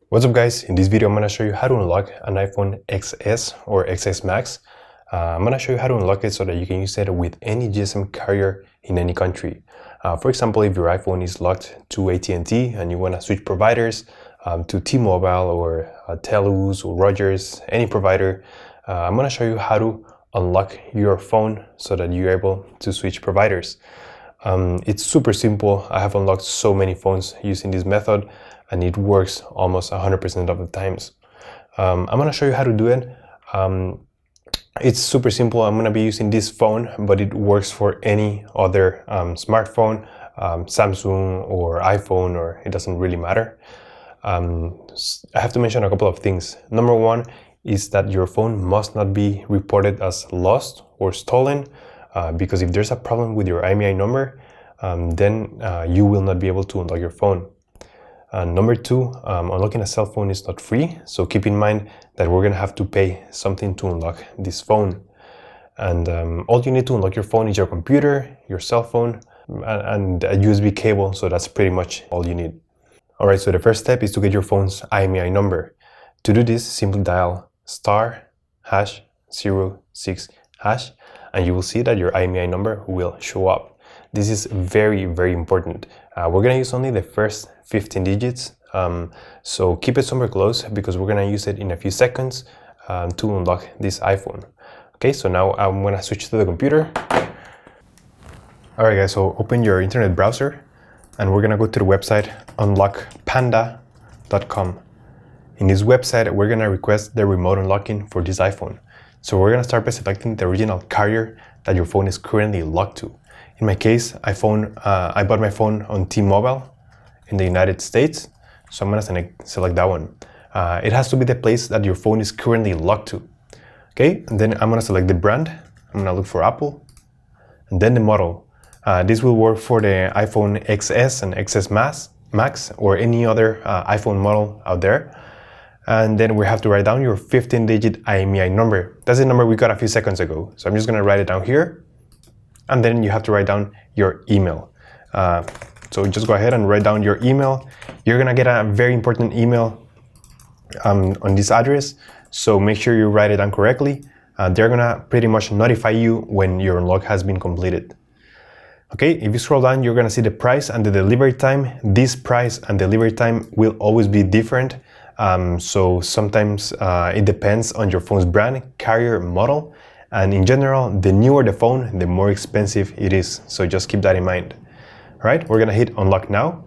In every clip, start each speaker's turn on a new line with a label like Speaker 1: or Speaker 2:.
Speaker 1: What's up guys, in this video I'm going to show you how to unlock an iPhone XS or XS Max. I'm going to show you how to unlock it so that you can use it with any GSM carrier in any country. For example, if your iPhone is locked to AT&T and you want to switch providers to T-Mobile or Telus or Rogers, any provider, I'm going to show you how to unlock your phone so that you're able to switch providers. It's super simple. I have unlocked so many phones using this method and it works almost 100% of the times. I'm going to show you how to do it. It's super simple. I'm going to be using this phone, but it works for any other smartphone, Samsung or iPhone, or it doesn't really matter. I have to mention a couple of things. Number one is that your phone must not be reported as lost or stolen, because if there's a problem with your IMEI number, then you will not be able to unlock your phone. Number two, unlocking a cell phone is not free, so keep in mind that we're going to have to pay something to unlock this phone. And all you need to unlock your phone is your computer, your cell phone, and a USB cable, so that's pretty much all you need. Alright, so the first step is to get your phone's IMEI number. To do this, simply dial *#06#, and you will see that your IMEI number will show up. This is very, very important. We're going to use only the first 15 digits, so keep it somewhere close because we're going to use it in a few seconds to unlock this iPhone. Okay, so now I'm going to switch to the computer. Alright guys, so open your internet browser and we're going to go to the website unlockpanda.com. In this website, we're going to request the remote unlocking for this iPhone. So we're going to start by selecting the original carrier that your phone is currently locked to. In my case, I bought my phone on T-Mobile in the United States, so I'm going to select that one. It has to be the place that your phone is currently locked to. Okay, and then I'm going to select the brand. I'm going to look for Apple, and then the model. This will work for the iPhone XS and XS Max or any other iPhone model out there. And then we have to write down your 15-digit IMEI number. That's the number we got a few seconds ago. So I'm just going to write it down here. And then you have to write down your email. So just go ahead and write down your email. You're going to get a very important email on this address. So make sure you write it down correctly. They're going to pretty much notify you when your unlock has been completed. Okay, if you scroll down, you're going to see the price and the delivery time. This price and delivery time will always be different. So sometimes it depends on your phone's brand, carrier, model, and in general, the newer the phone, the more expensive it is. So just keep that in mind. All right, we're gonna hit unlock now.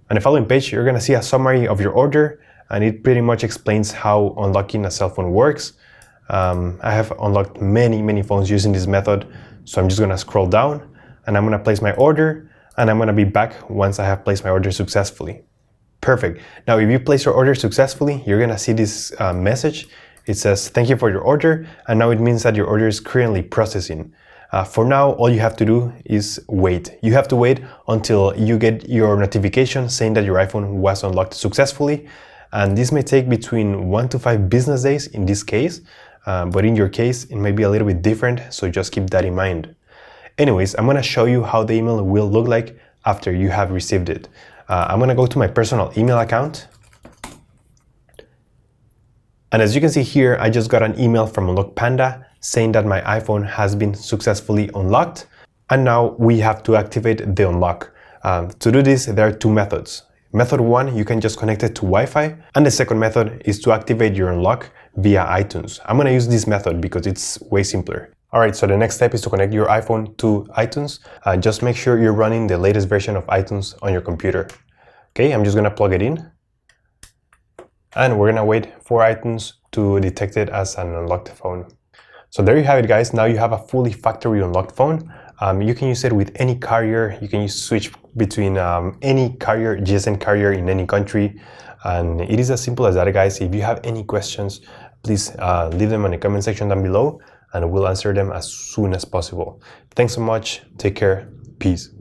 Speaker 1: On the following page, you're gonna see a summary of your order, and it pretty much explains how unlocking a cell phone works. I have unlocked many phones using this method, so I'm just gonna scroll down, and I'm gonna place my order, and I'm gonna be back once I have placed my order successfully. Perfect. Now, if you place your order successfully, you're gonna see this message. It says, thank you for your order, and now it means that your order is currently processing. For now, all you have to do is wait. You have to wait until you get your notification saying that your iPhone was unlocked successfully, and this may take between 1 to 5 business days in this case, but in your case, it may be a little bit different, so just keep that in mind. Anyways, I'm gonna show you how the email will look like after you have received it. I'm gonna go to my personal email account. And as you can see here, I just got an email from Unlock Panda saying that my iPhone has been successfully unlocked. And now we have to activate the unlock. To do this, there are two methods. Method one, you can just connect it to Wi-Fi. And the second method is to activate your unlock via iTunes. I'm going to use this method because it's way simpler. Alright, so the next step is to connect your iPhone to iTunes. Just make sure you're running the latest version of iTunes on your computer. Okay, I'm just going to plug it in. And we're gonna wait for iTunes to detect it as an unlocked phone. So there you have it guys, now you have a fully factory unlocked phone. You can use it with any carrier, you can switch between any carrier, GSM carrier in any country. And it is as simple as that guys. If you have any questions, please leave them in the comment section down below and we'll answer them as soon as possible. Thanks so much, take care, peace.